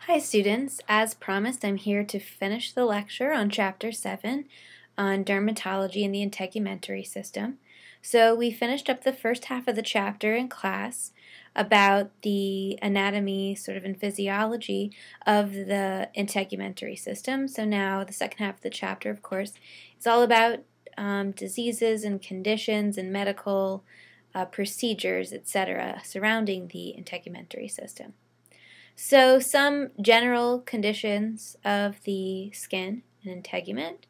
Hi students, as promised I'm here to finish the lecture on Chapter 7 on dermatology and the integumentary system. So we finished up the first half of the chapter in class about the anatomy and physiology of the integumentary system. So now the second half of the chapter, of course, is all about diseases and conditions and medical procedures, etc., surrounding the integumentary system. So some general conditions of the skin and integument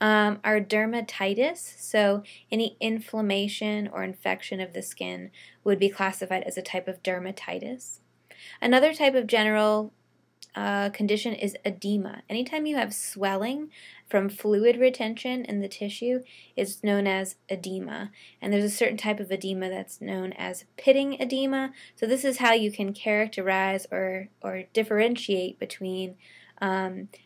are dermatitis. So any inflammation or infection of the skin would be classified as a type of dermatitis. Another type of general condition is edema. Anytime you have swelling from fluid retention in the tissue, it's known as edema. And there's a certain type of edema that's known as pitting edema. So this is how you can characterize or differentiate between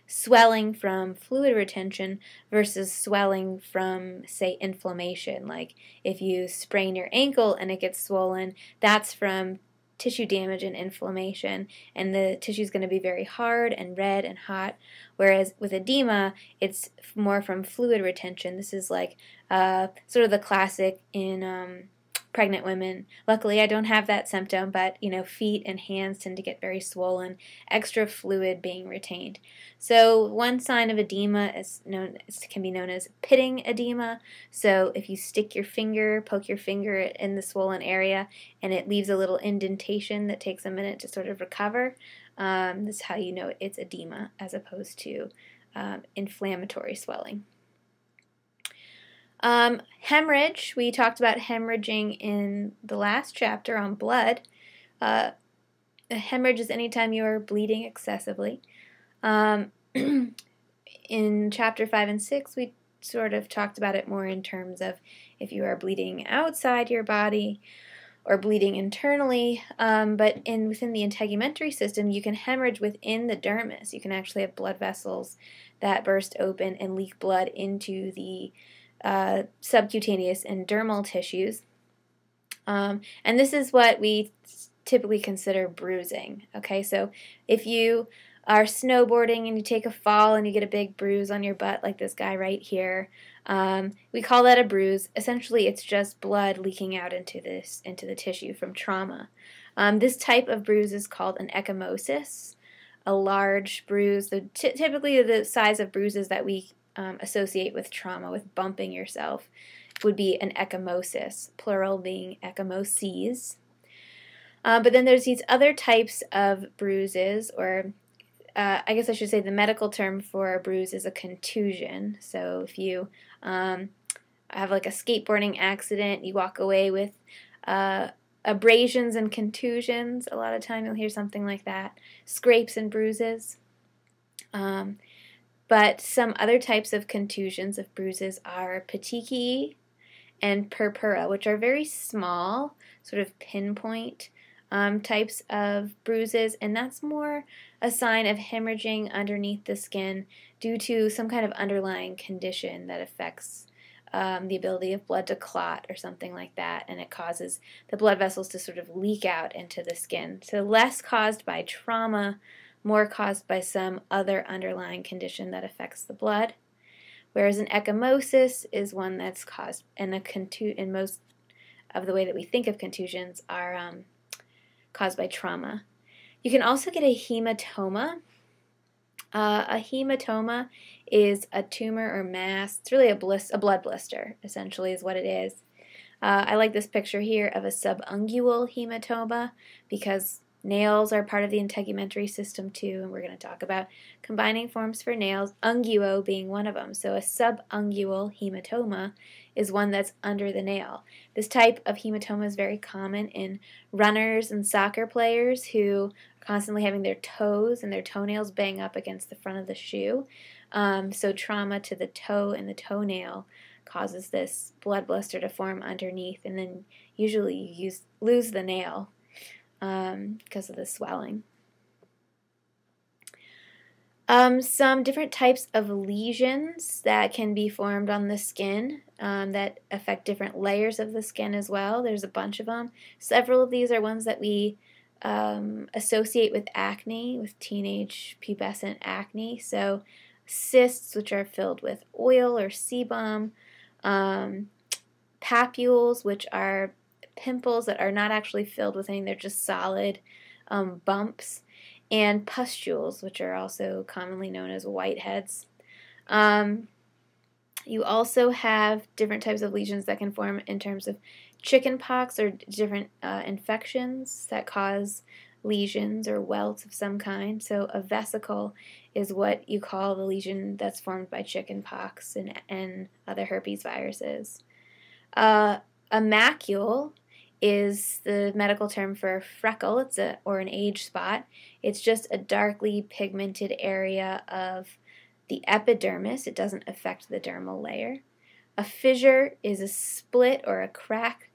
swelling from fluid retention versus swelling from, say, inflammation. Like if you sprain your ankle and it gets swollen, that's from tissue damage and inflammation, and the tissue is going to be very hard and red and hot, whereas with edema it's more from fluid retention. This is like sort of the classic in pregnant women. Luckily I don't have that symptom, but feet and hands tend to get very swollen, extra fluid being retained. So one sign of edema can be known as pitting edema. So if you stick your finger, poke your finger in the swollen area, and it leaves a little indentation that takes a minute to sort of recover, this is how you know it's edema as opposed to inflammatory swelling. Hemorrhage, we talked about hemorrhaging in the last chapter on blood. A hemorrhage is anytime you are bleeding excessively. In chapter 5 and 6, we sort of talked about it more in terms of if you are bleeding outside your body or bleeding internally, but within the integumentary system, you can hemorrhage within the dermis. You can actually have blood vessels that burst open and leak blood into the subcutaneous and dermal tissues. And this is what we typically consider bruising. Okay, so if you are snowboarding and you take a fall and you get a big bruise on your butt like this guy right here, we call that a bruise. Essentially it's just blood leaking out into the tissue from trauma. This type of bruise is called an ecchymosis, a large bruise. Typically the size of bruises that we associate with trauma, with bumping yourself, would be an ecchymosis, plural being ecchymoses. But then there's these other types of bruises, or I guess I should say the medical term for a bruise is a contusion. So if you have like a skateboarding accident, you walk away with abrasions and contusions, a lot of time you'll hear something like that, scrapes and bruises. But some other types of contusions, of bruises, are petechiae and purpura, which are very small, sort of pinpoint types of bruises, and that's more a sign of hemorrhaging underneath the skin due to some kind of underlying condition that affects the ability of blood to clot or something like that, and it causes the blood vessels to sort of leak out into the skin. So less caused by trauma, more caused by some other underlying condition that affects the blood. Whereas an ecchymosis is one that's caused, and most of the way that we think of contusions are caused by trauma. You can also get a hematoma. A hematoma is a tumor or mass. It's really a blood blister, essentially, is what it is. I like this picture here of a subungual hematoma because nails are part of the integumentary system too, and we're going to talk about combining forms for nails, unguo being one of them. So a subungual hematoma is one that's under the nail. This type of hematoma is very common in runners and soccer players who are constantly having their toes and their toenails bang up against the front of the shoe. So trauma to the toe and the toenail causes this blood blister to form underneath, and then usually you lose the nail because of the swelling. Some different types of lesions that can be formed on the skin that affect different layers of the skin as well. There's a bunch of them. Several of these are ones that we associate with acne, with teenage pubescent acne. So cysts, which are filled with oil or sebum, papules, which are pimples that are not actually filled with anything, they're just solid bumps, and pustules, which are also commonly known as whiteheads. You also have different types of lesions that can form in terms of chickenpox or different infections that cause lesions or welts of some kind. So a vesicle is what you call the lesion that's formed by chickenpox and other herpes viruses. A macule is the medical term for a freckle. Or an age spot. It's just a darkly pigmented area of the epidermis. It doesn't affect the dermal layer. A fissure is a split or a crack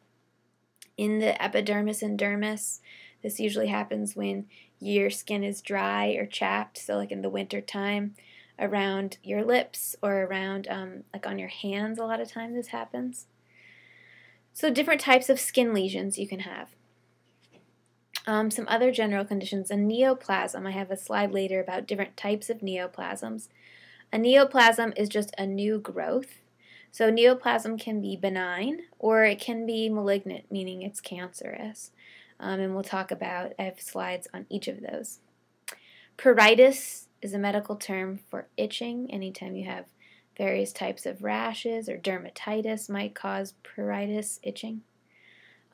in the epidermis and dermis. This usually happens when your skin is dry or chapped, so like in the winter time around your lips or around like on your hands. A lot of times this happens. So different types of skin lesions you can have. Some other general conditions. A neoplasm. I have a slide later about different types of neoplasms. A neoplasm is just a new growth. So neoplasm can be benign or it can be malignant, meaning it's cancerous. And we'll talk about, I have slides on each of those. Pruritus is a medical term for itching. Anytime you have various types of rashes or dermatitis might cause pruritus, itching.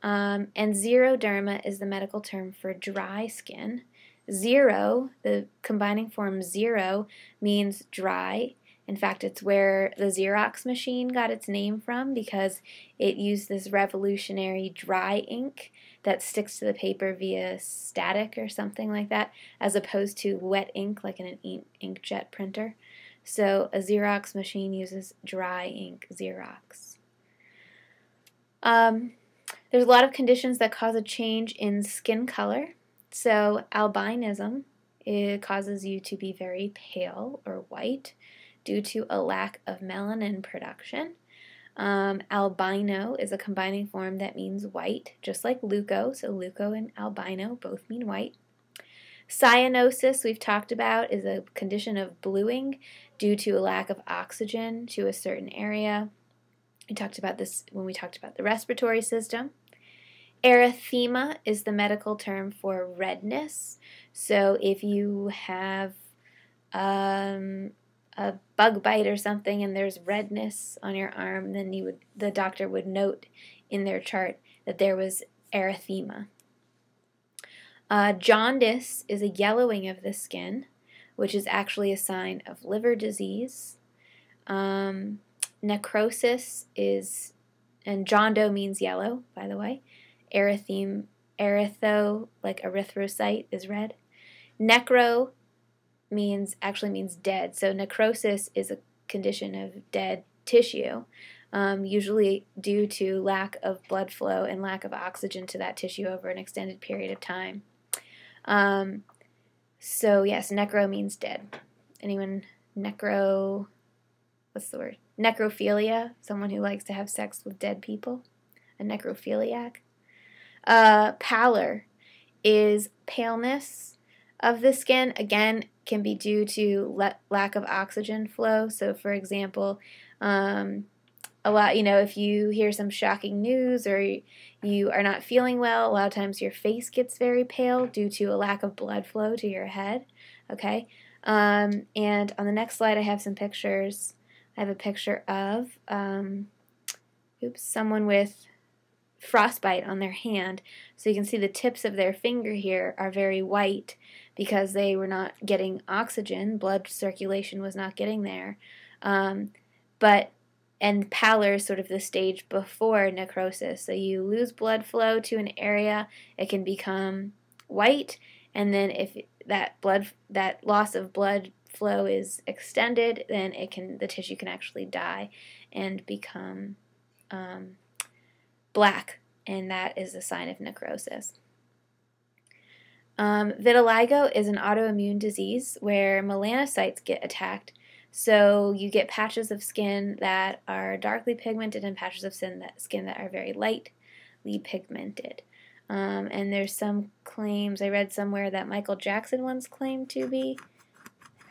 And xeroderma is the medical term for dry skin. Zero, the combining form zero, means dry. In fact, it's where the Xerox machine got its name from because it used this revolutionary dry ink that sticks to the paper via static or something like that, as opposed to wet ink like in an inkjet printer. So a Xerox machine uses dry ink, Xerox. There's a lot of conditions that cause a change in skin color. So albinism, it causes you to be very pale or white due to a lack of melanin production. Albino is a combining form that means white, just like leuco. So leuco and albino both mean white. Cyanosis, we've talked about, is a condition of bluing due to a lack of oxygen to a certain area. We talked about this when we talked about the respiratory system. Erythema is the medical term for redness. So if you have a bug bite or something and there's redness on your arm, then the doctor would note in their chart that there was erythema. Jaundice is a yellowing of the skin, which is actually a sign of liver disease. Necrosis is, and jondo means yellow, by the way. Erytho, like erythrocyte, is red. Necro actually means dead. So necrosis is a condition of dead tissue, usually due to lack of blood flow and lack of oxygen to that tissue over an extended period of time. So yes, necro means dead. Anyone what's the word? Necrophilia, someone who likes to have sex with dead people. A necrophiliac. Pallor is paleness of the skin. Again, can be due to lack of oxygen flow. So for example, if you hear some shocking news or you are not feeling well, a lot of times your face gets very pale due to a lack of blood flow to your head. Okay, and on the next slide I have some pictures. I have a picture of someone with frostbite on their hand. So you can see the tips of their finger here are very white because they were not getting oxygen. Blood circulation was not getting there. And pallor is sort of the stage before necrosis. So you lose blood flow to an area, it can become white, and then if that loss of blood flow is extended, then the tissue can actually die and become black, and that is a sign of necrosis. Vitiligo is an autoimmune disease where melanocytes get attacked. So you get patches of skin that are darkly pigmented and patches of skin that are very lightly pigmented. And there's some claims, I read somewhere that Michael Jackson once claimed to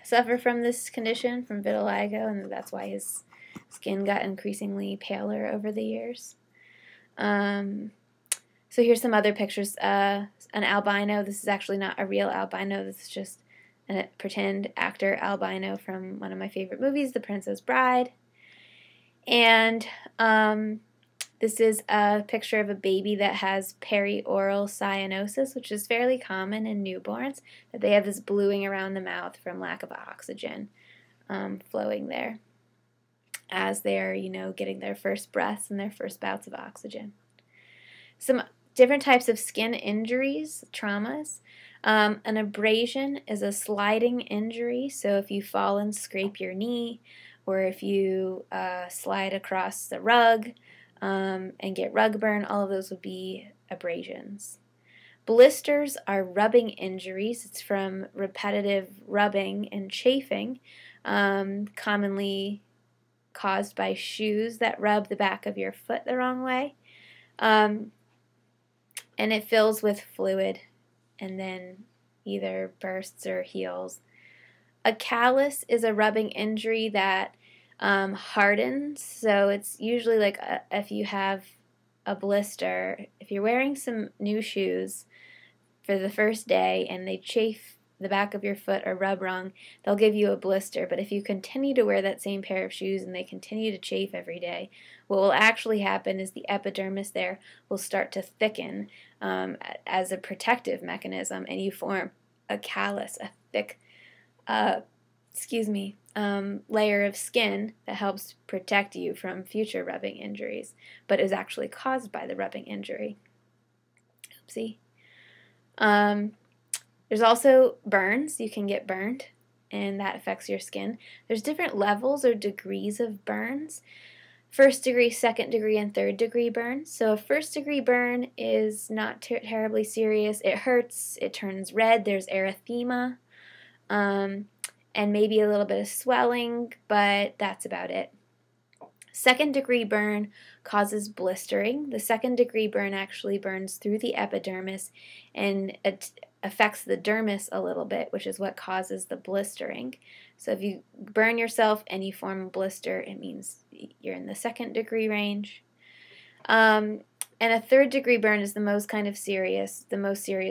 suffer from this condition, from vitiligo, and that's why his skin got increasingly paler over the years. So here's some other pictures. An albino. This is actually not a real albino. This is just a pretend actor albino from one of my favorite movies, The Princess Bride. And this is a picture of a baby that has perioral cyanosis, which is fairly common in newborns, that they have this bluing around the mouth from lack of oxygen flowing there as they're, getting their first breaths and their first bouts of oxygen. Some different types of skin injuries, traumas. An abrasion is a sliding injury, so if you fall and scrape your knee, or if you slide across the rug and get rug burn, all of those would be abrasions. Blisters are rubbing injuries. It's from repetitive rubbing and chafing, commonly caused by shoes that rub the back of your foot the wrong way. And it fills with fluid and then either bursts or heals. A callus is a rubbing injury that hardens, so it's usually like if you have a blister, if you're wearing some new shoes for the first day and they chafe the back of your foot or rub wrong, they'll give you a blister. But if you continue to wear that same pair of shoes and they continue to chafe every day, what will actually happen is the epidermis there will start to thicken as a protective mechanism, and you form a callus, a thick layer of skin that helps protect you from future rubbing injuries, but is actually caused by the rubbing injury. Oopsie. There's also burns. You can get burned, and that affects your skin. There's different levels or degrees of burns. First degree, second degree, and third degree burns. So a first degree burn is not terribly serious. It hurts, it turns red, there's erythema, and maybe a little bit of swelling, but that's about it. Second degree burn causes blistering. The second degree burn actually burns through the epidermis, and it affects the dermis a little bit, which is what causes the blistering. So if you burn yourself and you form a blister, it means you're in the second degree range. And a third degree burn is the most serious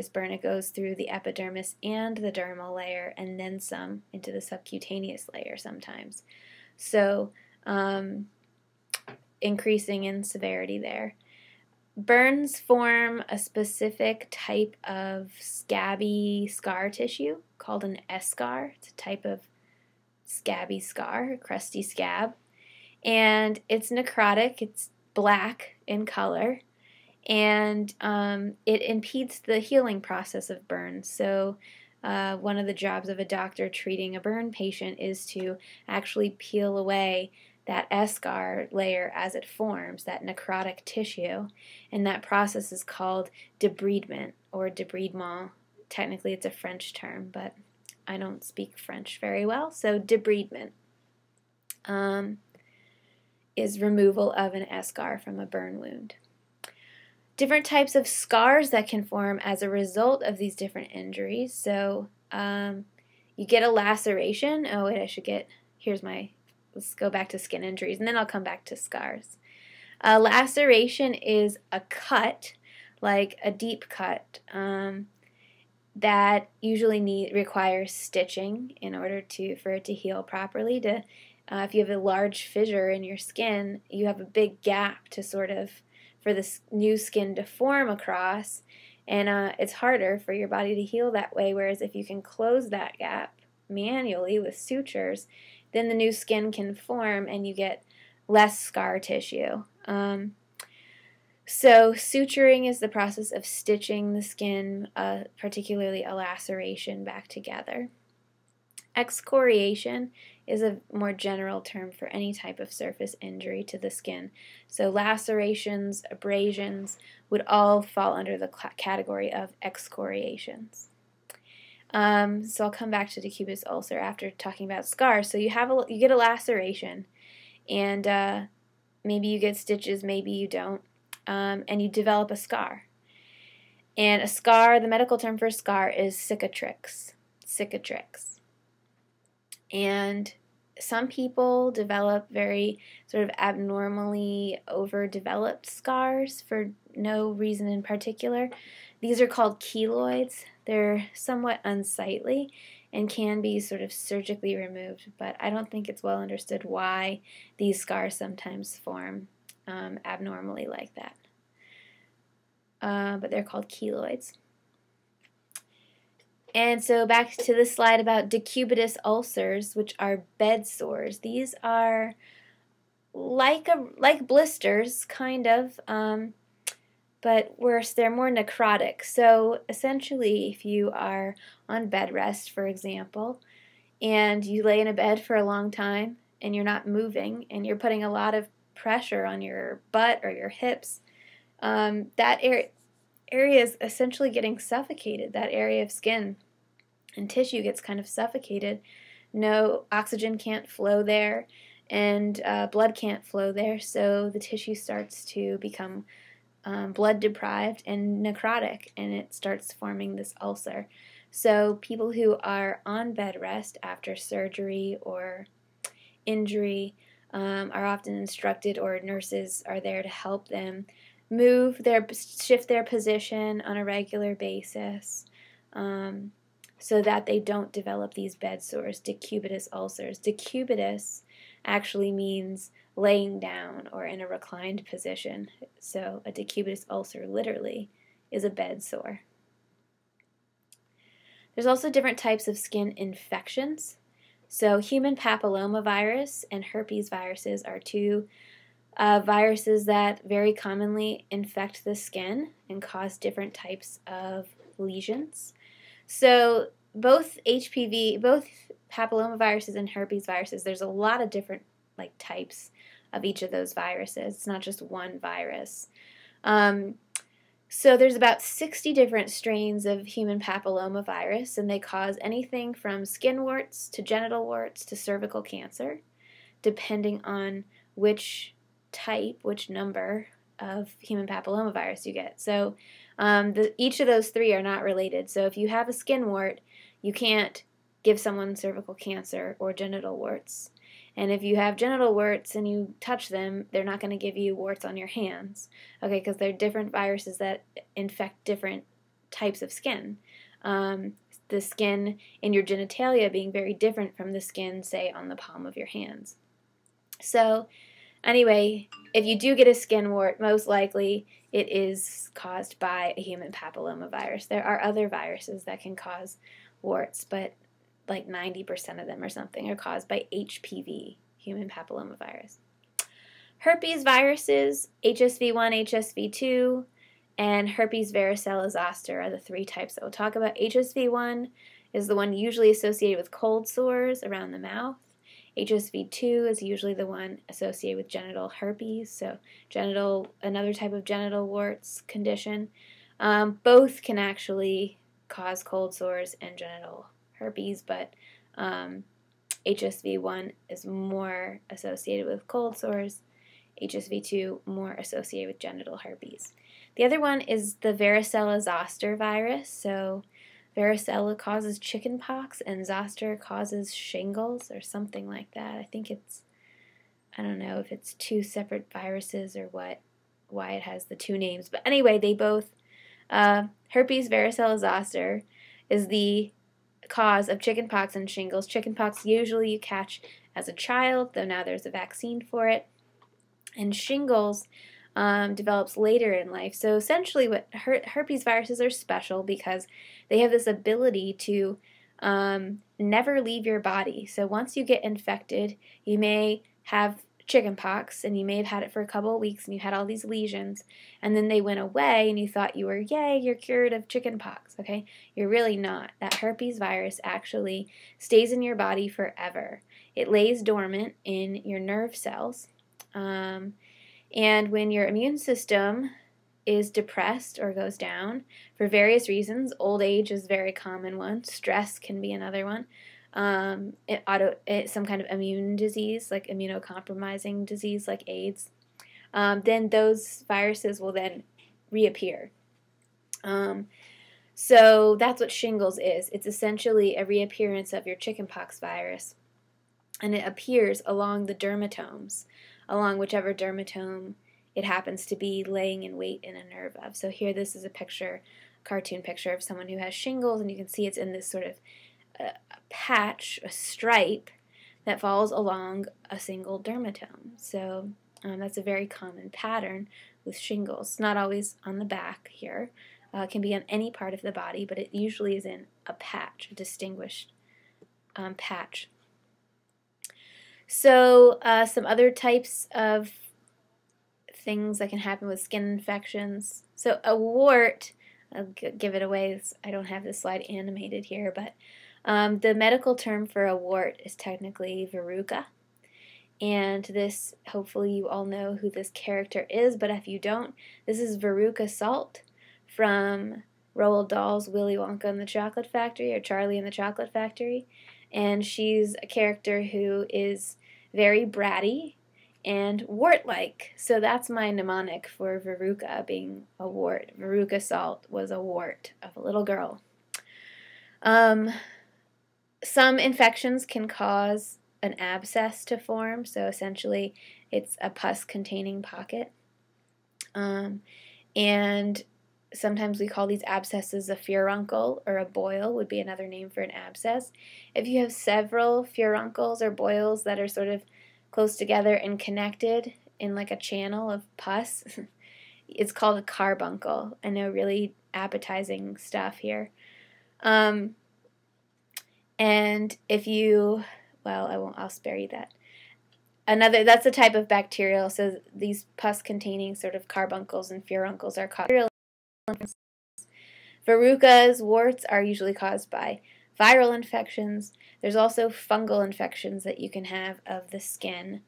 burn. It goes through the epidermis and the dermal layer, and then some into the subcutaneous layer sometimes. So increasing in severity there. Burns form a specific type of scabby scar tissue called an eschar. It's a type of scabby scar, a crusty scab. And it's necrotic, it's black in color, and it impedes the healing process of burns. So one of the jobs of a doctor treating a burn patient is to actually peel away that eschar layer as it forms, that necrotic tissue, and that process is called debridement or debridement. Technically it's a French term, but I don't speak French very well, so debridement is removal of an eschar from a burn wound. Different types of scars that can form as a result of these different injuries. So you get a laceration. Oh wait, let's go back to skin injuries, and then I'll come back to scars. A laceration is a cut, like a deep cut, that usually requires stitching in order for it to heal properly. If you have a large fissure in your skin, you have a big gap for this new skin to form across, and it's harder for your body to heal that way, whereas if you can close that gap manually with sutures, then the new skin can form and you get less scar tissue. So suturing is the process of stitching the skin, particularly a laceration, back together. Excoriation is a more general term for any type of surface injury to the skin. So lacerations, abrasions would all fall under the category of excoriations. So I'll come back to decubitus ulcer after talking about scars. So you get a laceration, and maybe you get stitches, maybe you don't, and you develop a scar. And a scar, the medical term for a scar is cicatrix. Cicatrix. And some people develop very sort of abnormally overdeveloped scars for no reason in particular. These are called keloids. They're somewhat unsightly and can be sort of surgically removed, but I don't think it's well understood why these scars sometimes form abnormally like that. But they're called keloids. And so back to the slide about decubitus ulcers, which are bed sores. These are like blisters, kind of, but worse, they're more necrotic. So essentially, if you are on bed rest, for example, and you lay in a bed for a long time and you're not moving and you're putting a lot of pressure on your butt or your hips, that area is essentially getting suffocated. That area of skin and tissue gets kind of suffocated. No oxygen can't flow there, and blood can't flow there, so the tissue starts to become blood deprived and necrotic, and it starts forming this ulcer. So people who are on bed rest after surgery or injury are often instructed, or nurses are there to help them shift their position on a regular basis, so that they don't develop these bed sores, decubitus ulcers. Decubitus actually means laying down or in a reclined position. So a decubitus ulcer literally is a bed sore. There's also different types of skin infections. So human papillomavirus and herpes viruses are two viruses that very commonly infect the skin and cause different types of lesions. So both papillomaviruses and herpes viruses, there's a lot of different types of each of those viruses. It's not just one virus. So there's about 60 different strains of human papillomavirus, and they cause anything from skin warts to genital warts to cervical cancer, depending on which number of human papillomavirus you get. So each of those three are not related. So if you have a skin wart, you can't give someone cervical cancer or genital warts. And if you have genital warts and you touch them, they're not going to give you warts on your hands, okay, because they're different viruses that infect different types of skin. The skin in your genitalia being very different from the skin, say, on the palm of your hands. So anyway, if you do get a skin wart, most likely it is caused by a human papillomavirus. There are other viruses that can cause warts, but like 90% of them or something are caused by HPV, human papillomavirus. Herpes viruses, HSV1, HSV2, and herpes varicella zoster are the three types that we'll talk about. HSV1 is the one usually associated with cold sores around the mouth. HSV2 is usually the one associated with genital herpes, so another type of genital warts condition. Both can actually cause cold sores and genital herpes, but HSV1 is more associated with cold sores, HSV2 more associated with genital herpes. The other one is the varicella zoster virus. So varicella causes chickenpox and zoster causes shingles or something like that. I don't know if it's two separate viruses or why it has the two names. But anyway, they both, herpes varicella zoster is the cause of chickenpox and shingles. Chickenpox usually you catch as a child, though now there's a vaccine for it. And shingles develops later in life. So essentially what herpes viruses are special because they have this ability to never leave your body. So once you get infected, you may have chickenpox and you may have had it for a couple of weeks and you had all these lesions and then they went away and you thought you were, yay, you're cured of chickenpox, okay? You're really not. That herpes virus actually stays in your body forever. It lays dormant in your nerve cells. And when your immune system is depressed or goes down for various reasons, old age is a very common one, stress can be another one, some kind of immune disease, like immunocompromising disease like AIDS, then those viruses will then reappear. So that's what shingles is. It's essentially a reappearance of your chickenpox virus, and it appears along the dermatomes, along whichever dermatome it happens to be laying in wait in a nerve of. So here this is a picture, cartoon picture of someone who has shingles, and you can see it's in this sort of patch, a stripe, that falls along a single dermatome. So that's a very common pattern with shingles. Not always on the back here. It can be on any part of the body, but it usually is in a patch, a distinguished patch. So some other types of things that can happen with skin infections. So a wart, I'll give it away, I don't have this slide animated here, but the medical term for a wart is technically verruca. And this, hopefully you all know who this character is, but if you don't, this is Veruca Salt from Roald Dahl's Willy Wonka and the Chocolate Factory, or Charlie and the Chocolate Factory. And she's a character who is very bratty and wart-like. So that's my mnemonic for Veruca being a wart. Veruca Salt was a wart of a little girl. Some infections can cause an abscess to form, so essentially it's a pus-containing pocket. And sometimes we call these abscesses a furuncle, or a boil would be another name for an abscess. If you have several furuncles or boils that are sort of close together and connected in like a channel of pus, it's called a carbuncle. I know, really appetizing stuff here. And if you, well, I'll spare you that. That's a type of bacterial, so these pus-containing sort of carbuncles and furuncles are called bacterial infections. Verrucas, warts, are usually caused by viral infections. There's also fungal infections that you can have of the skin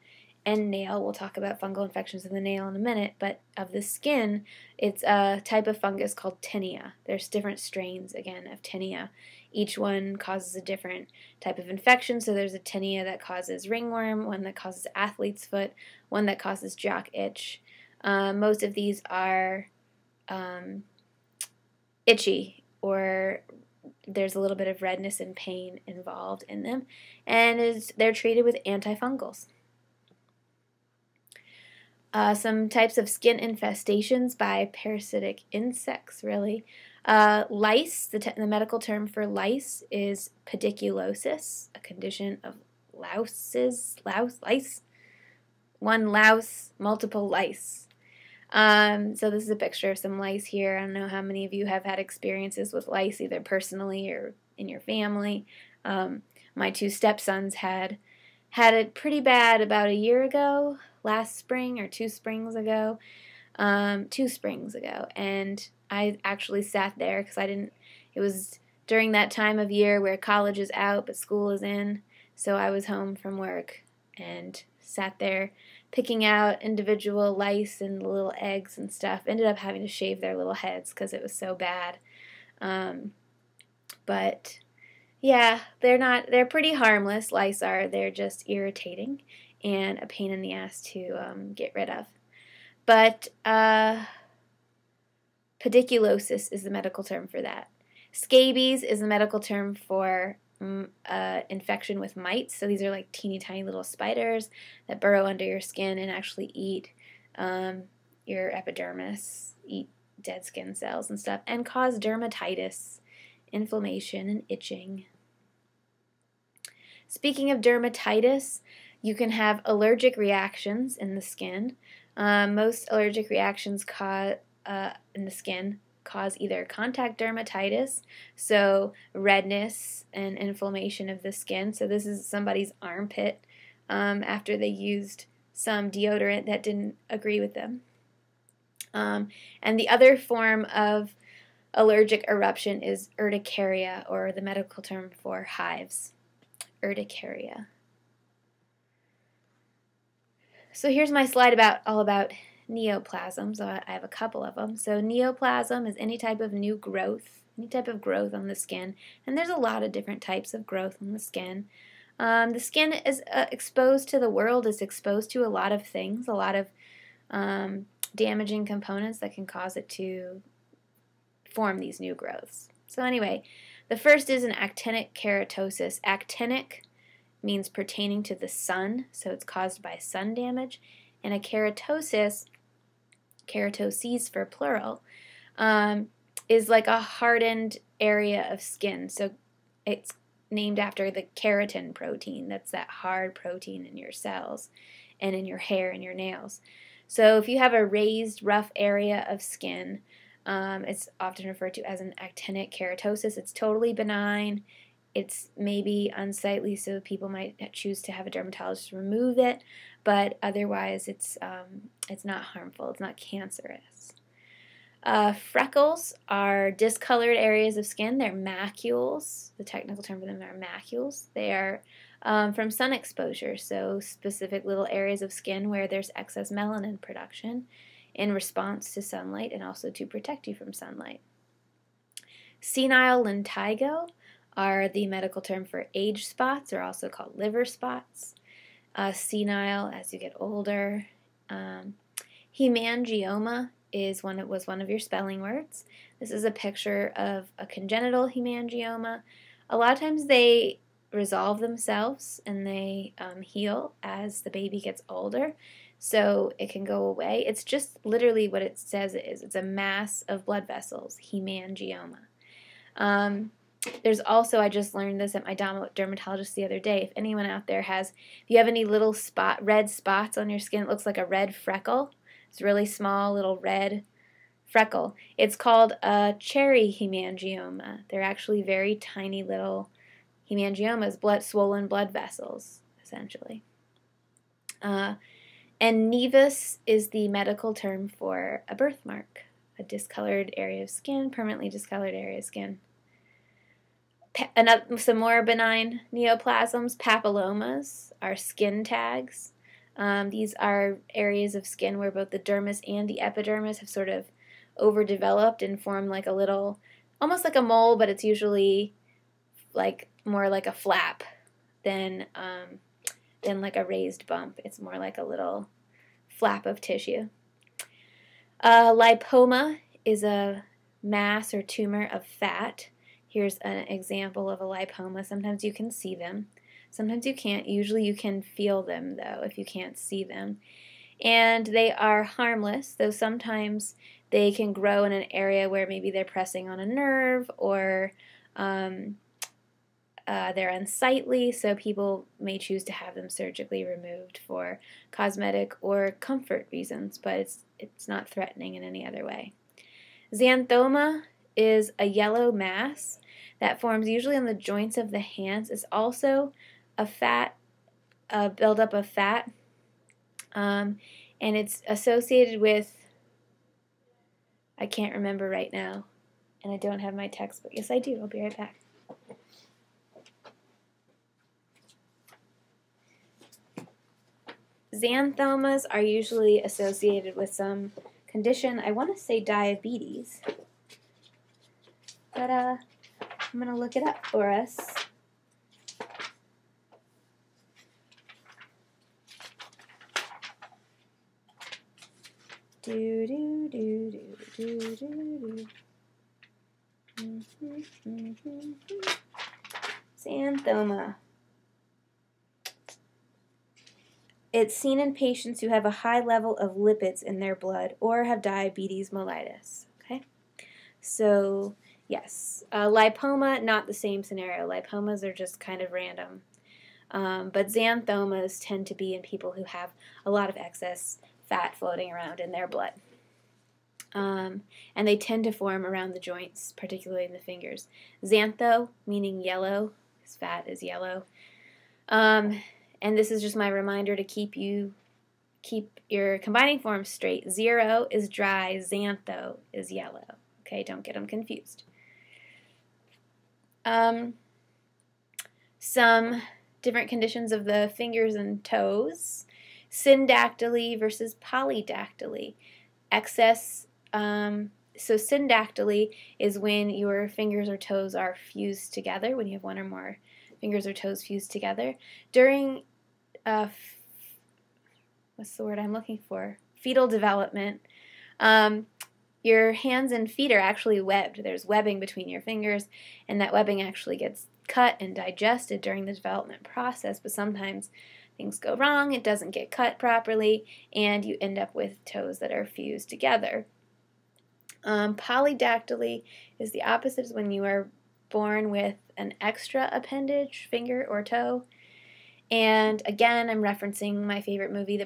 and nail. We'll talk about fungal infections of the nail in a minute, but of the skin, it's a type of fungus called tinea. There's different strains, again, of tinea. Each one causes a different type of infection. So there's a tinea that causes ringworm, one that causes athlete's foot, one that causes jock itch. Most of these are itchy, or there's a little bit of redness and pain involved in them, and they're treated with antifungals. Some types of skin infestations by parasitic insects, really. Lice, the medical term for lice is pediculosis, a condition of lice. One louse, multiple lice. So this is a picture of some lice here. I don't know how many of you have had experiences with lice, either personally or in your family. My two stepsons had it pretty bad about a year ago, last spring, or 2 springs ago. 2 springs ago, and I actually sat there because it was during that time of year where college is out but school is in, so I was home from work and sat there picking out individual lice and little eggs and stuff. Ended up having to shave their little heads because it was so bad. But yeah, they're pretty harmless, lice are. They're just irritating and a pain in the ass to get rid of. But pediculosis is the medical term for that. Scabies is the medical term for infection with mites. So these are like teeny tiny little spiders that burrow under your skin and actually eat your epidermis, eat dead skin cells and stuff, and cause dermatitis, inflammation, and itching. Speaking of dermatitis, you can have allergic reactions in the skin. Most allergic reactions in the skin cause either contact dermatitis, so redness and inflammation of the skin. So this is somebody's armpit after they used some deodorant that didn't agree with them. And the other form of allergic eruption is urticaria, or the medical term for hives. Urticaria. So here's my slide all about neoplasms. I have a couple of them. So neoplasm is any type of new growth, any type of growth on the skin, and there's a lot of different types of growth on the skin. The skin is exposed to the world, is exposed to a lot of things, a lot of damaging components that can cause it to form these new growths. So anyway, the first is an actinic keratosis. Actinic means pertaining to the sun, so it's caused by sun damage. And a keratosis, keratoses for plural, is like a hardened area of skin. So it's named after the keratin protein. That's that hard protein in your cells and in your hair and your nails. So if you have a raised, rough area of skin, it's often referred to as an actinic keratosis. It's totally benign. It's maybe unsightly, so people might choose to have a dermatologist remove it, but otherwise it's not harmful. It's not cancerous. Freckles are discolored areas of skin. They're macules. The technical term for them are macules. They are from sun exposure, so specific little areas of skin where there's excess melanin production in response to sunlight and also to protect you from sunlight. Senile lentigo are the medical term for age spots, or also called liver spots. Senile as you get older. Hemangioma was one of your spelling words. This is a picture of a congenital hemangioma. A lot of times they resolve themselves and they heal as the baby gets older, so it can go away. It's just literally what it says it is. It's a mass of blood vessels, hemangioma. There's also, I just learned this at my dermatologist the other day, if anyone out there if you have any little red spots on your skin, it looks like a red freckle. It's a really small little red freckle. It's called a cherry hemangioma. They're actually very tiny little hemangiomas, swollen blood vessels, essentially. And nevus is the medical term for a birthmark, a discolored area of skin, permanently discolored area of skin. Some more benign neoplasms, papillomas, are skin tags. These are areas of skin where both the dermis and the epidermis have sort of overdeveloped and form like a little, almost like a mole, but it's usually like more like a flap than like a raised bump. It's more like a little flap of tissue. Lipoma is a mass or tumor of fat. Here's an example of a lipoma. Sometimes you can see them. Sometimes you can't. Usually you can feel them, though, if you can't see them. And they are harmless, though sometimes they can grow in an area where maybe they're pressing on a nerve, or they're unsightly, so people may choose to have them surgically removed for cosmetic or comfort reasons, but it's not threatening in any other way. Xanthoma is a yellow mass that forms usually on the joints of the hands. It's also a buildup of fat, and it's associated with, I can't remember right now, and I don't have my textbook. Yes, I do. I'll be right back. Xanthomas are usually associated with some condition. I want to say diabetes, but I'm going to look it up for us. Xanthoma. It's seen in patients who have a high level of lipids in their blood or have diabetes mellitus. Okay, so yes, lipoma, not the same scenario. Lipomas are just kind of random, but xanthomas tend to be in people who have a lot of excess fat floating around in their blood, and they tend to form around the joints, particularly in the fingers. Xantho, meaning yellow, because fat is yellow. And this is just my reminder to keep your combining forms straight. Xero is dry, xantho is yellow. Okay, don't get them confused. Some different conditions of the fingers and toes. Syndactyly versus polydactyly. Excess, so syndactyly is when your fingers or toes are fused together, when you have one or more fingers or toes fused together. During, what's the word I'm looking for? Fetal development, your hands and feet are actually webbed. There's webbing between your fingers, and that webbing actually gets cut and digested during the development process, but sometimes things go wrong, it doesn't get cut properly, and you end up with toes that are fused together. Polydactyly is the opposite, is when you are born with an extra appendage, finger or toe. And again, I'm referencing my favorite movie,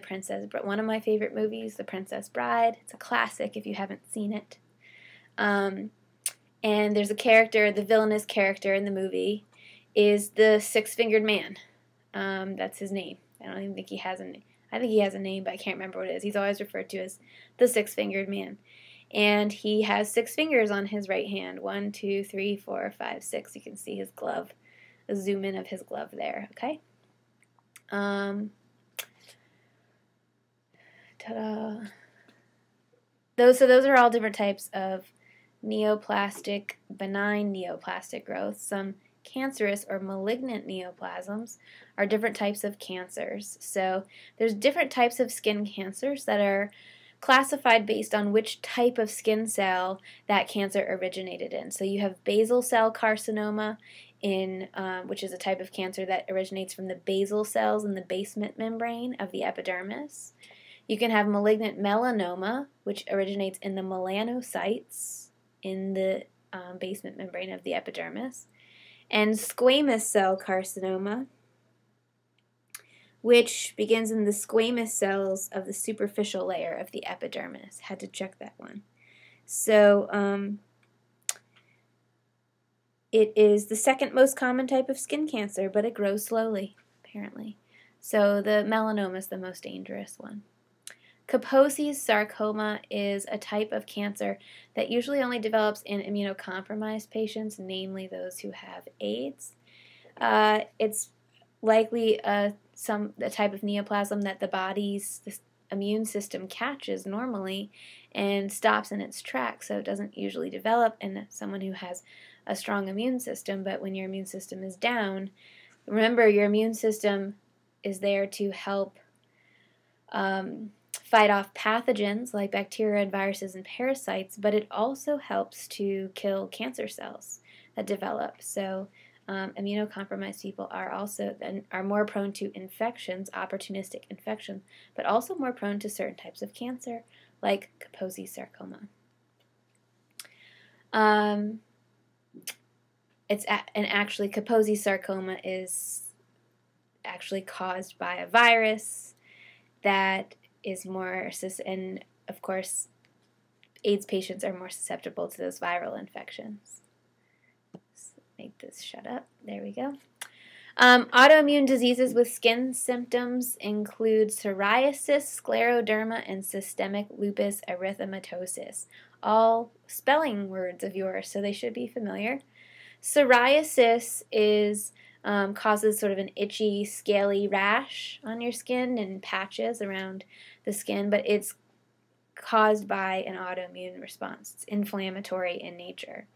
one of my favorite movies, The Princess Bride. It's a classic if you haven't seen it. And there's a character, the villainous character in the movie is the six-fingered man. That's his name. I don't even think he has a name. I think he has a name, but I can't remember what it is. He's always referred to as the six-fingered man. And he has 6 fingers on his right hand. 1, 2, 3, 4, 5, 6. You can see his glove, a zoom in of his glove there, okay? Ta-da. Those are all different types of neoplastic, benign neoplastic growth. Some cancerous or malignant neoplasms are different types of cancers. So there's different types of skin cancers that are classified based on which type of skin cell that cancer originated in. So you have basal cell carcinoma, which is a type of cancer that originates from the basal cells in the basement membrane of the epidermis. You can have malignant melanoma, which originates in the melanocytes in the basement membrane of the epidermis, and squamous cell carcinoma, which begins in the squamous cells of the superficial layer of the epidermis. Had to check that one. So it is the second most common type of skin cancer, but it grows slowly, apparently. So the melanoma is the most dangerous one. Kaposi's sarcoma is a type of cancer that usually only develops in immunocompromised patients, namely those who have AIDS. It's likely a type of neoplasm that the body's immune system catches normally and stops in its tracks, so it doesn't usually develop in someone who has a strong immune system. But when your immune system is down, remember, your immune system is there to help fight off pathogens like bacteria and viruses and parasites, but it also helps to kill cancer cells that develop. So immunocompromised people are more prone to infections, opportunistic infections, but also more prone to certain types of cancer, like Kaposi's sarcoma. Actually, Kaposi's sarcoma is actually caused by a virus that is and of course, AIDS patients are more susceptible to those viral infections. Let's make this shut up. There we go. Autoimmune diseases with skin symptoms include psoriasis, scleroderma, and systemic lupus erythematosus. All spelling words of yours, so they should be familiar. Psoriasis causes sort of an itchy, scaly rash on your skin and patches around the skin, but it's caused by an autoimmune response. It's inflammatory in nature.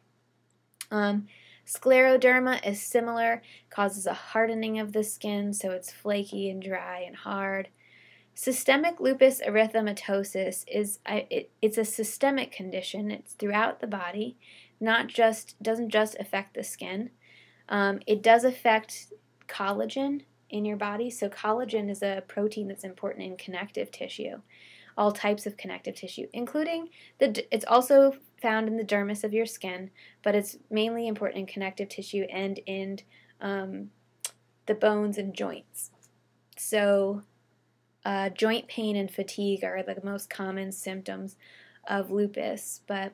Scleroderma is similar, causes a hardening of the skin, so it's flaky and dry and hard. Systemic lupus erythematosus it's a systemic condition. It's throughout the body, doesn't just affect the skin. It does affect collagen in your body. So collagen is a protein that's important in connective tissue, all types of connective tissue, including it's also found in the dermis of your skin, but it's mainly important in connective tissue and in the bones and joints. So joint pain and fatigue are the most common symptoms of lupus, but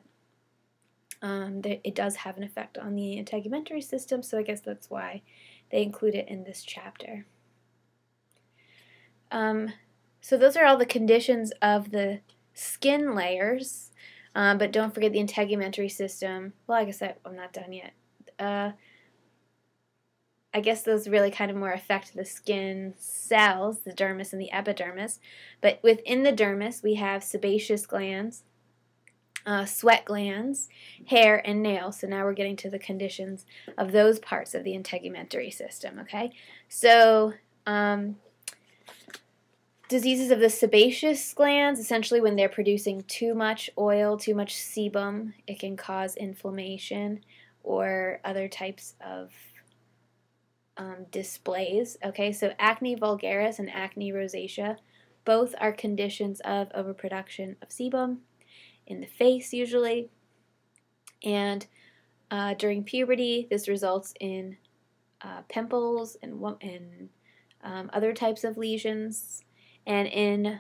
it does have an effect on the integumentary system, so I guess that's why they include it in this chapter. So those are all the conditions of the skin layers, but don't forget the integumentary system. Well, I guess I'm not done yet. I guess those really kind of more affect the skin cells, the dermis and the epidermis. But within the dermis, we have sebaceous glands, sweat glands, hair, and nails. So now we're getting to the conditions of those parts of the integumentary system, okay? So Diseases of the sebaceous glands, essentially when they're producing too much oil, too much sebum, it can cause inflammation or other types of displays. Okay, so acne vulgaris and acne rosacea, both are conditions of overproduction of sebum in the face usually. And during puberty, this results in pimples and other types of lesions. And in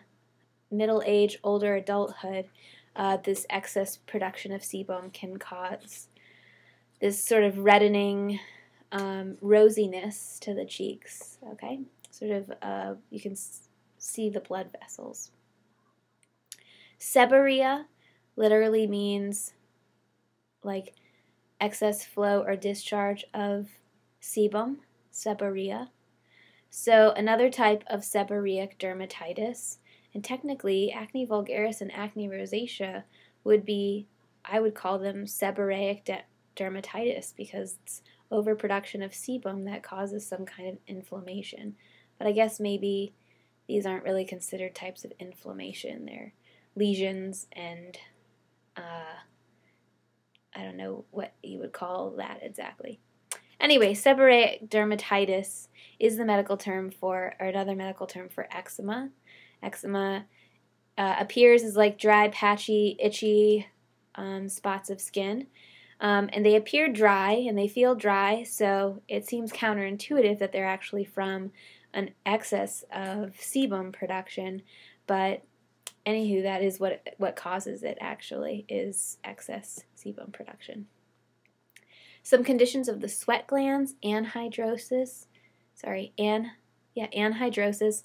middle age, older adulthood, this excess production of sebum can cause this sort of reddening rosiness to the cheeks. Okay, sort of you can see the blood vessels. Seborrhea literally means like excess flow or discharge of sebum, seborrhea. So another type of seborrheic dermatitis, and technically acne vulgaris and acne rosacea would be, I would call them seborrheic dermatitis because it's overproduction of sebum that causes some kind of inflammation. But I guess maybe these aren't really considered types of inflammation. They're lesions and I don't know what you would call that exactly. Anyway, seborrheic dermatitis is the medical term for, or another medical term for eczema. Eczema appears as like dry, patchy, itchy spots of skin. And they appear dry and they feel dry, so it seems counterintuitive that they're actually from an excess of sebum production. But anywho, that is what causes it actually, is excess sebum production. Some conditions of the sweat glands, anhidrosis and diaphoresis.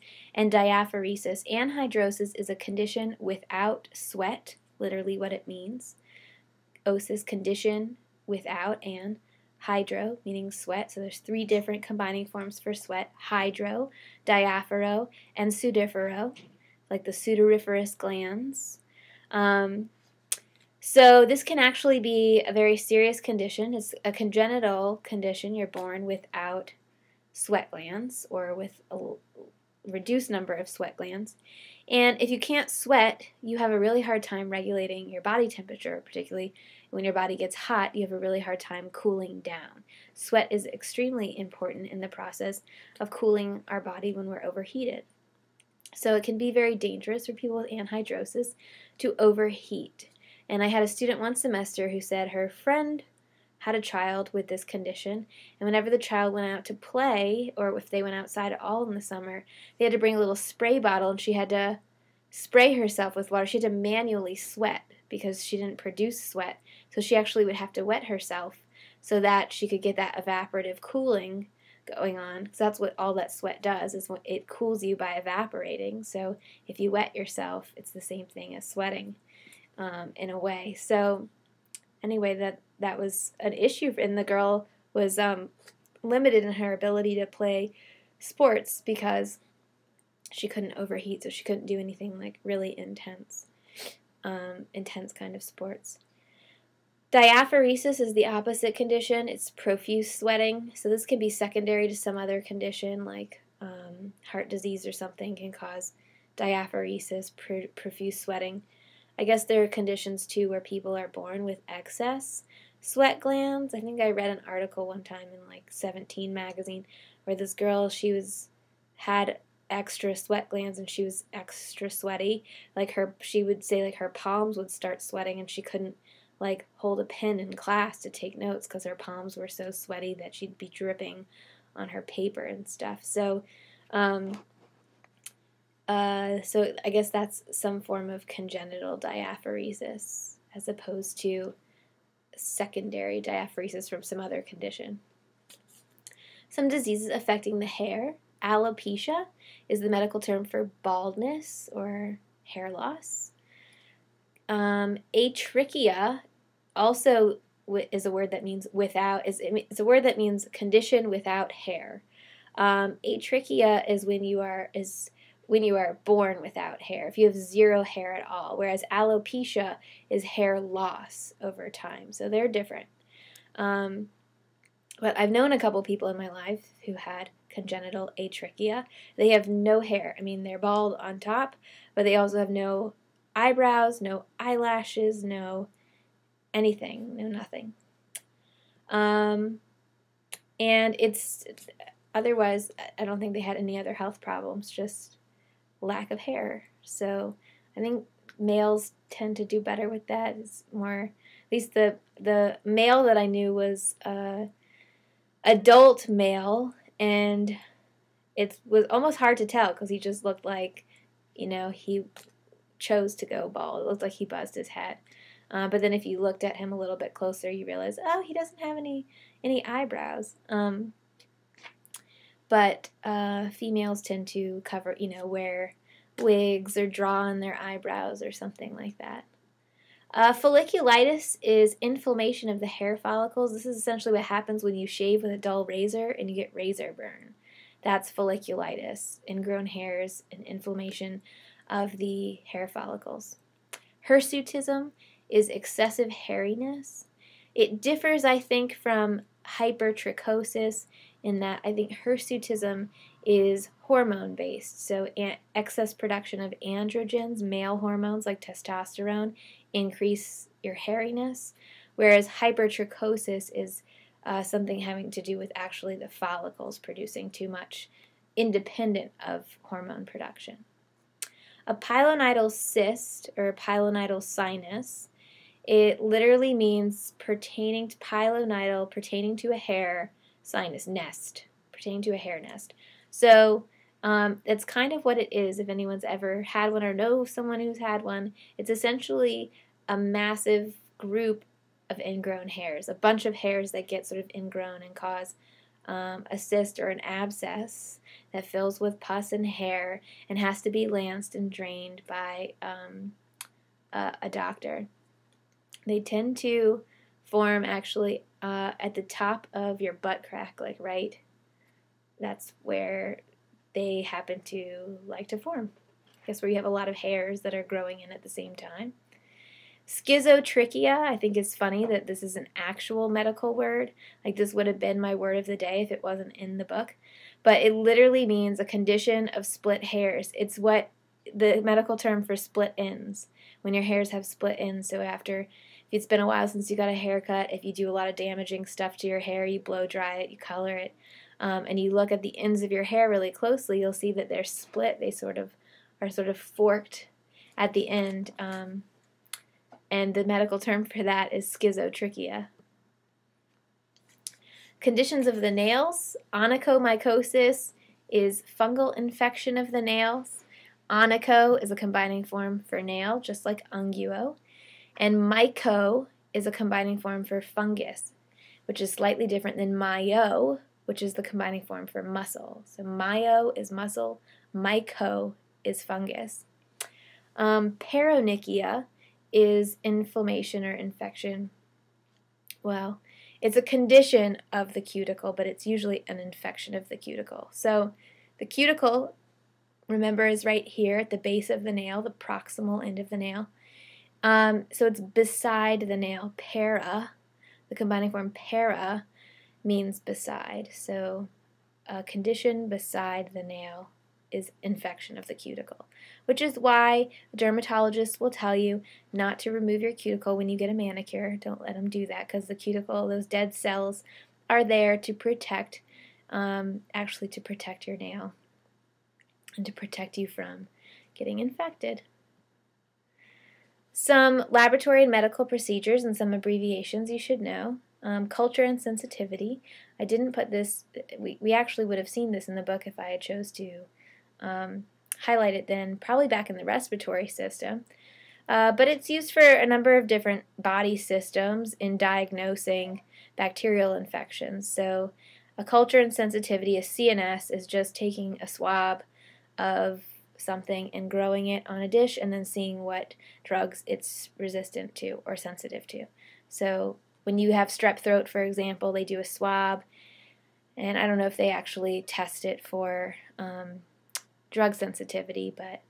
Anhidrosis is a condition without sweat, literally what it means. Osis, condition without, and hydro, meaning sweat. So there's 3 different combining forms for sweat: hydro, diaphoro, and sudorifero, like the sudoriferous glands. So this can actually be a very serious condition. It's a congenital condition. You're born without sweat glands or with a reduced number of sweat glands. And if you can't sweat, you have a really hard time regulating your body temperature, particularly when your body gets hot, you have a really hard time cooling down. Sweat is extremely important in the process of cooling our body when we're overheated. So it can be very dangerous for people with anhidrosis to overheat. And I had a student one semester who said her friend had a child with this condition, and whenever the child went out to play, or if they went outside at all in the summer, they had to bring a little spray bottle, and she had to spray herself with water. She had to manually sweat because she didn't produce sweat, so she actually would have to wet herself so that she could get that evaporative cooling going on, because that's what all that sweat does, is it cools you by evaporating. So if you wet yourself, it's the same thing as sweating in a way. So anyway, that was an issue, and the girl was limited in her ability to play sports because she couldn't overheat, so she couldn't do anything like really intense kind of sports. Diaphoresis is the opposite condition. It's profuse sweating. So this can be secondary to some other condition like heart disease or something can cause diaphoresis, profuse sweating. I guess there are conditions too where people are born with excess sweat glands. I think I read an article one time in like 17 magazine where this girl, had extra sweat glands and she was extra sweaty. Like she would say like her palms would start sweating and she couldn't like hold a pen in class to take notes because her palms were so sweaty that she'd be dripping on her paper and stuff. So so I guess that's some form of congenital diaphoresis as opposed to secondary diaphoresis from some other condition. Some diseases affecting the hair. Alopecia is the medical term for baldness or hair loss. Atrichia also is a word that means without. It's a word that means condition without hair. Atrichia is when you are born without hair, if you have 0 hair at all, whereas alopecia is hair loss over time. So they're different. But I've known a couple people in my life who had congenital atrichia. They have no hair. I mean, they're bald on top, but they also have no eyebrows, no eyelashes, no anything, no nothing. And otherwise, I don't think they had any other health problems, just lack of hair. So I think males tend to do better with that. It's more, at least the male that I knew was adult male, and it was almost hard to tell because he just looked like, he chose to go bald. It looked like he buzzed his head. But then if you looked at him a little bit closer, you realize, oh, he doesn't have any eyebrows. But females tend to cover, wear wigs or draw on their eyebrows or something like that. Folliculitis is inflammation of the hair follicles. This is essentially what happens when you shave with a dull razor and you get razor burn. That's folliculitis, ingrown hairs and inflammation of the hair follicles. Hirsutism is excessive hairiness. It differs, I think, from hypertrichosis in that I think hirsutism is hormone-based, so excess production of androgens, male hormones like testosterone, increase your hairiness, whereas hypertrichosis is something having to do with actually the follicles producing too much independent of hormone production. A pilonidal cyst or pilonidal sinus, it literally means pertaining to pilonidal, pertaining to a hair sinus nest, pertaining to a hair nest. So that's kind of what it is if anyone's ever had one or know someone who's had one. It's essentially a massive group of ingrown hairs, a bunch of hairs that get sort of ingrown and cause a cyst or an abscess that fills with pus and hair and has to be lanced and drained by a doctor. They tend to form actually at the top of your butt crack, like right. That's where they happen to like to form. I guess where you have a lot of hairs that are growing in at the same time. Schizotrichia, I think it's funny that this is an actual medical word. Like this would have been my word of the day if it wasn't in the book. But it literally means a condition of split hairs. It's what the medical term for split ends, when your hairs have split ends. So after, if it's been a while since you got a haircut, if you do a lot of damaging stuff to your hair, you blow dry it, you color it, and you look at the ends of your hair really closely, you'll see that they're split. They are sort of forked at the end. And the medical term for that is schizotrichia. Conditions of the nails. Onychomycosis is fungal infection of the nails. Onycho is a combining form for nail, just like unguo. And myco is a combining form for fungus, which is slightly different than myo, which is the combining form for muscle. So myo is muscle, myco is fungus. Paronychia is inflammation or infection. Well, it's a condition of the cuticle, but it's usually an infection of the cuticle. So the cuticle, remember, is right here at the base of the nail, the proximal end of the nail. So it's beside the nail. Para, the combining form para, means beside. So a condition beside the nail is infection of the cuticle, which is why dermatologists will tell you not to remove your cuticle when you get a manicure. Don't let them do that, because the cuticle, those dead cells, are there to protect, actually to protect your nail and to protect you from getting infected. Some laboratory and medical procedures and some abbreviations you should know. Culture and sensitivity. I didn't put this, we actually would have seen this in the book if I had chose to highlight it then, probably back in the respiratory system. But it's used for a number of different body systems in diagnosing bacterial infections. So a culture and sensitivity, a CNS, is just taking a swab of something and growing it on a dish and then seeing what drugs it's resistant to or sensitive to. So when you have strep throat, for example, they do a swab, and I don't know if they actually test it for drug sensitivity, but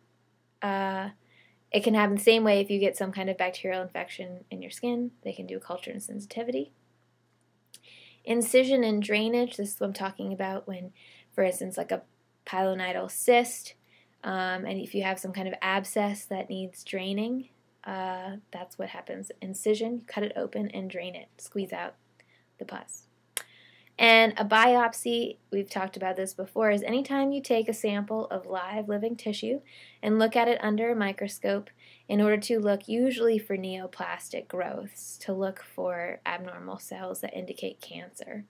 it can happen the same way if you get some kind of bacterial infection in your skin. They can do a culture and sensitivity. Incision and drainage, this is what I'm talking about when for instance, like a pilonidal cyst, and if you have some kind of abscess that needs draining, that's what happens. Incision, you cut it open and drain it, squeeze out the pus. And a biopsy, we've talked about this before, is anytime you take a sample of live living tissue and look at it under a microscope in order to look usually for neoplastic growths, to look for abnormal cells that indicate cancer.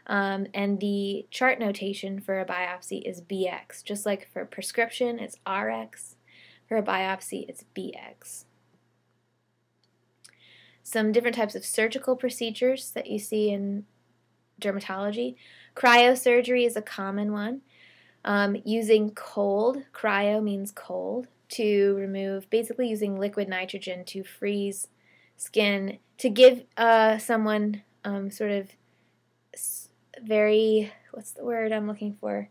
And the chart notation for a biopsy is BX. Just like for prescription, it's RX. For a biopsy, it's BX. Some different types of surgical procedures that you see in dermatology. Cryosurgery is a common one. Using cold, cryo means cold, to remove, basically using liquid nitrogen to freeze skin, to give someone sort of very, what's the word I'm looking for?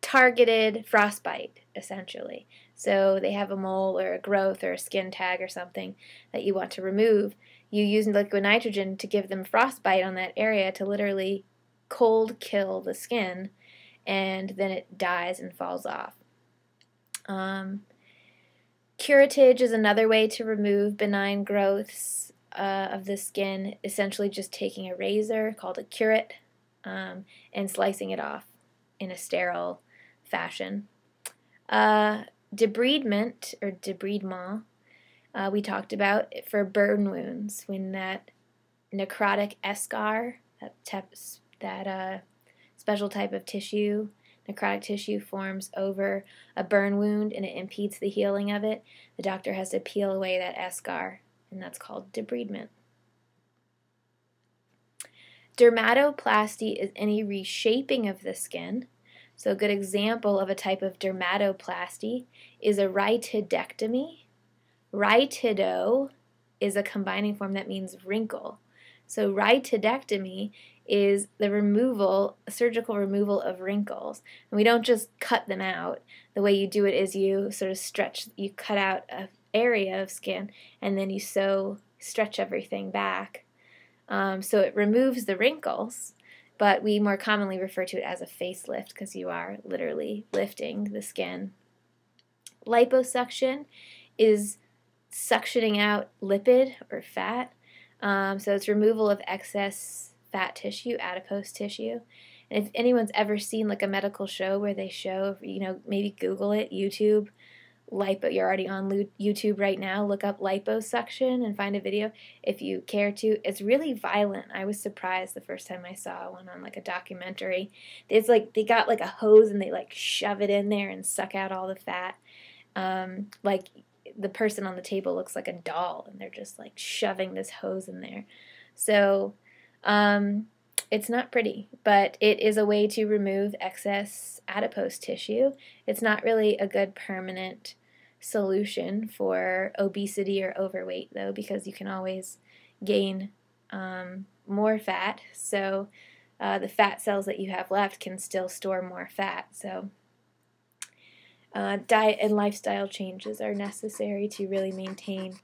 Targeted frostbite, essentially. So they have a mole or a growth or a skin tag or something that you want to remove. You use liquid nitrogen to give them frostbite on that area to literally cold kill the skin, and then it dies and falls off. Curettage is another way to remove benign growths of the skin, essentially just taking a razor called a curette and slicing it off in a sterile fashion. Debridement or debridement, we talked about for burn wounds, when that necrotic eschar, that special type of tissue, necrotic tissue, forms over a burn wound and it impedes the healing of it, the doctor has to peel away that eschar, and that's called debridement. Dermatoplasty is any reshaping of the skin. So a good example of a type of dermatoplasty is a rhytidectomy. Rhytido is a combining form that means wrinkle. So rhytidectomy is the removal, surgical removal of wrinkles. And we don't just cut them out. The way you do it is you sort of stretch, you cut out an area of skin and then you stretch everything back. So it removes the wrinkles, but we more commonly refer to it as a facelift because you are literally lifting the skin. Liposuction is suctioning out lipid or fat. So it's removal of excess fat tissue, adipose tissue. And if anyone's ever seen like a medical show where they show, maybe Google it, YouTube, you're already on YouTube right now, look up liposuction and find a video if you care to. It's really violent. I was surprised the first time I saw one on like a documentary. It's like they got like a hose and they like shove it in there and suck out all the fat. Like the person on the table looks like a doll and they're just like shoving this hose in there. So it's not pretty, but it is a way to remove excess adipose tissue. It's not really a good permanent solution for obesity or overweight, though, because you can always gain more fat. So the fat cells that you have left can still store more fat. So diet and lifestyle changes are necessary to really maintain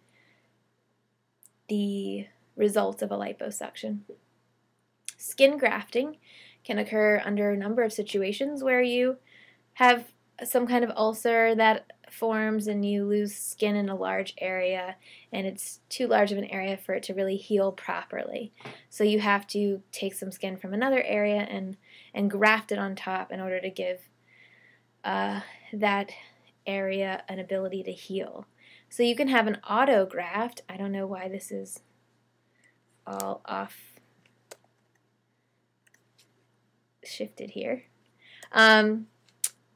the results of a liposuction. Skin grafting can occur under a number of situations where you have some kind of ulcer that forms and you lose skin in a large area and it's too large of an area for it to really heal properly. So you have to take some skin from another area and graft it on top in order to give that area an ability to heal. So you can have an autograft. I don't know why this is all off shifted here. An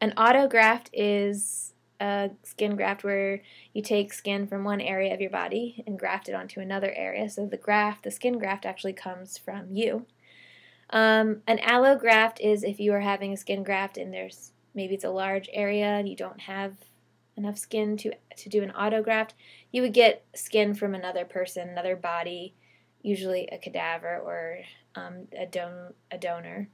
autograft is a skin graft where you take skin from one area of your body and graft it onto another area. So the skin graft actually comes from you. An allograft is if you are having a skin graft and maybe it's a large area and you don't have enough skin to do an autograft, you would get skin from another person, another body, usually a cadaver or a donor.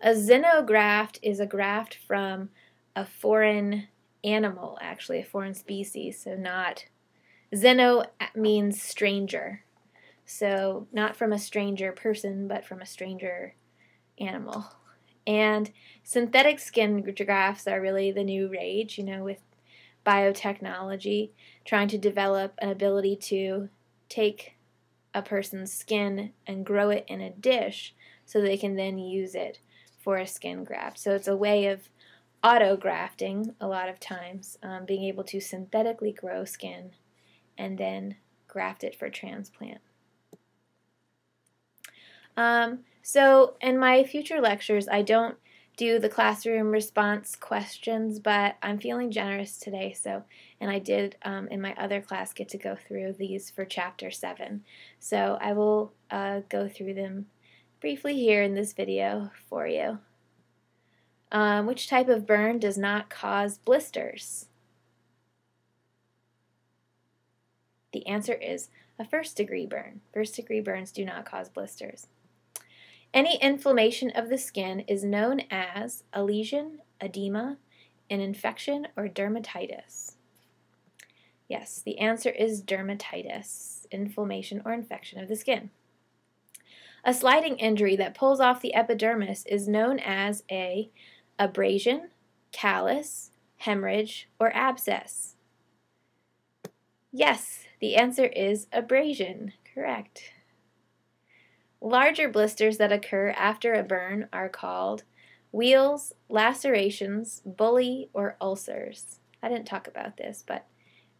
A xenograft is a graft from a foreign animal, actually, a foreign species. So xeno means stranger. So not from a stranger person, but from a stranger animal. And synthetic skin grafts are really the new rage, with biotechnology trying to develop an ability to take a person's skin and grow it in a dish so they can then use it for a skin graft. So it's a way of autografting a lot of times, being able to synthetically grow skin and then graft it for transplant. So in my future lectures, I don't do the classroom response questions, but I'm feeling generous today, and I did in my other class get to go through these for Chapter 7. So I will go through them briefly here in this video for you. Which type of burn does not cause blisters? The answer is a first-degree burn. First-degree burns do not cause blisters. Any inflammation of the skin is known as a lesion, edema, an infection, or dermatitis. Yes, the answer is dermatitis, inflammation or infection of the skin. A sliding injury that pulls off the epidermis is known as a abrasion, callus, hemorrhage, or abscess. Yes, the answer is abrasion. Correct. Larger blisters that occur after a burn are called wheals, lacerations, bully, or ulcers. I didn't talk about this, but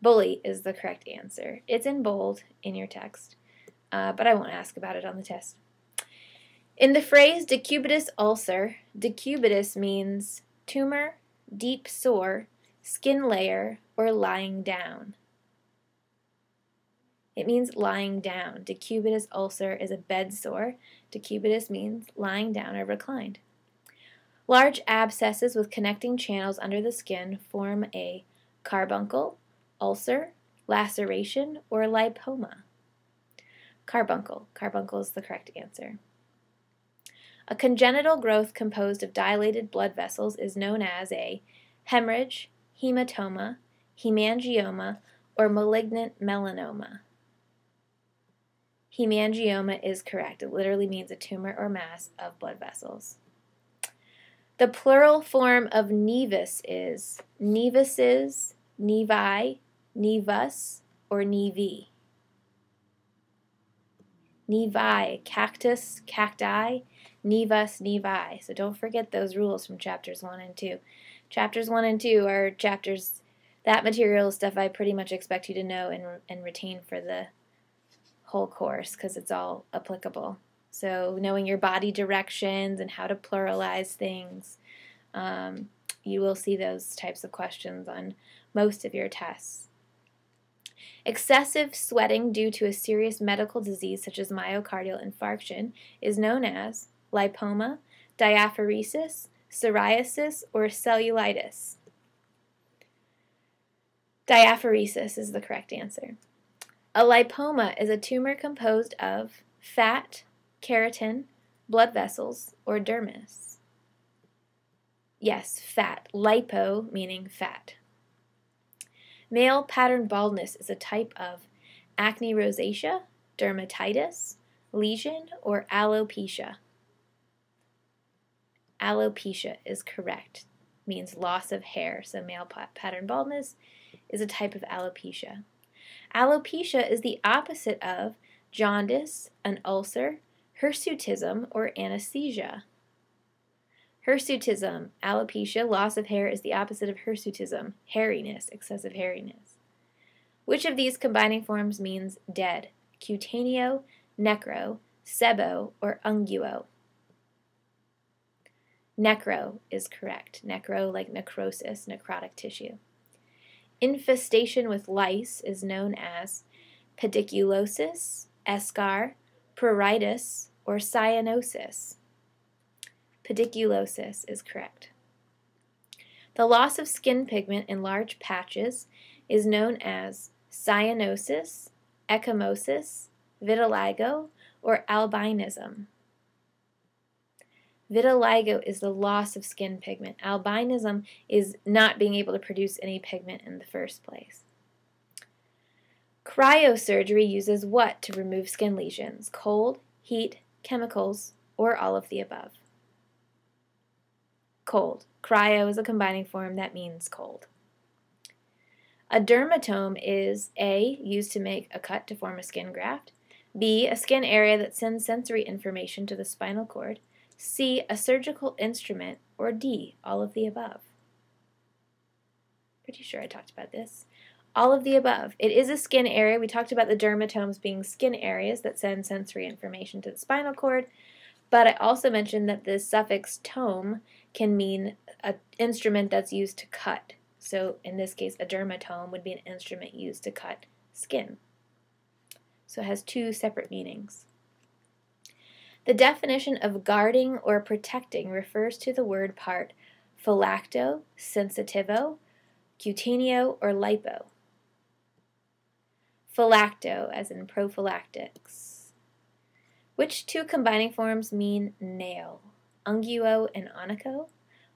bully is the correct answer. It's in bold in your text, but I won't ask about it on the test. In the phrase decubitus ulcer, decubitus means tumor, deep sore, skin layer, or lying down. It means lying down. Decubitus ulcer is a bed sore. Decubitus means lying down or reclined. Large abscesses with connecting channels under the skin form a carbuncle, ulcer, laceration, or lipoma. Carbuncle. Carbuncle is the correct answer. A congenital growth composed of dilated blood vessels is known as a hemorrhage, hematoma, hemangioma, or malignant melanoma. Hemangioma is correct. It literally means a tumor or mass of blood vessels. The plural form of nevus is nevuses, nevi, nevus, or nevi. Nevi, cactus, cacti, nevus, nevi. So don't forget those rules from chapters 1 and 2. Chapters 1 and 2 are chapters, that material is stuff I pretty much expect you to know and retain for the whole course because it's all applicable. So knowing your body directions and how to pluralize things, you will see those types of questions on most of your tests. Excessive sweating due to a serious medical disease such as myocardial infarction is known as lipoma, diaphoresis, psoriasis, or cellulitis. Diaphoresis is the correct answer. A lipoma is a tumor composed of fat, keratin, blood vessels, or dermis. Yes, fat. Lipo meaning fat. Male pattern baldness is a type of acne rosacea, dermatitis, lesion, or alopecia. Alopecia is correct. Means loss of hair. So male pattern baldness is a type of alopecia. Alopecia is the opposite of jaundice, an ulcer, hirsutism, or anesthesia. Hirsutism, alopecia, loss of hair is the opposite of hirsutism, hairiness, excessive hairiness. Which of these combining forms means dead? Cutaneo, necro, sebo, or unguo? Necro is correct. Necro like necrosis, necrotic tissue. Infestation with lice is known as pediculosis, eschar, pruritus, or cyanosis. Pediculosis is correct. The loss of skin pigment in large patches is known as cyanosis, ecchymosis, vitiligo, or albinism. Vitiligo is the loss of skin pigment. Albinism is not being able to produce any pigment in the first place. Cryosurgery uses what to remove skin lesions? Cold, heat, chemicals, or all of the above? Cold. Cryo is a combining form that means cold. A dermatome is A, used to make a cut to form a skin graft, B, a skin area that sends sensory information to the spinal cord, C, a surgical instrument, or D, all of the above. Pretty sure I talked about this. All of the above. It is a skin area. We talked about the dermatomes being skin areas that send sensory information to the spinal cord, but I also mentioned that the suffix tome can mean an instrument that's used to cut. So in this case, a dermatome would be an instrument used to cut skin. So it has two separate meanings. The definition of guarding or protecting refers to the word part phylacto, sensitivo, cutaneo, or lipo. Phylacto, as in prophylactics. Which two combining forms mean nail? Unguo and onycho,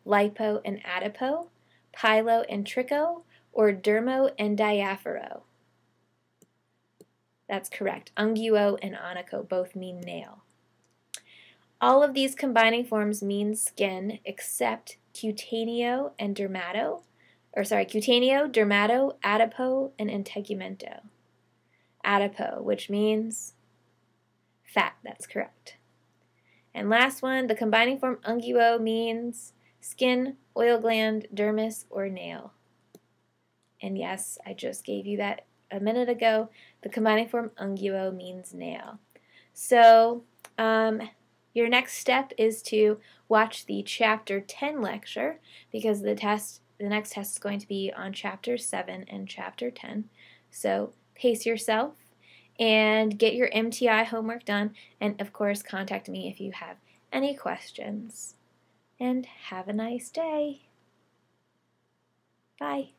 lipo and adipo, pylo and tricho, or dermo and diaphoro? That's correct. Unguo and onycho both mean nail. All of these combining forms mean skin except cutaneo, dermato, adipo, and integumento. Adipo, which means fat. That's correct. And last one, the combining form unguo means skin, oil gland, dermis, or nail. And yes, I just gave you that a minute ago. The combining form unguo means nail. So your next step is to watch the Chapter 10 lecture, because the next test is going to be on Chapter 7 and Chapter 10. So pace yourself and get your MTI homework done, and of course contact me if you have any questions. And have a nice day. Bye.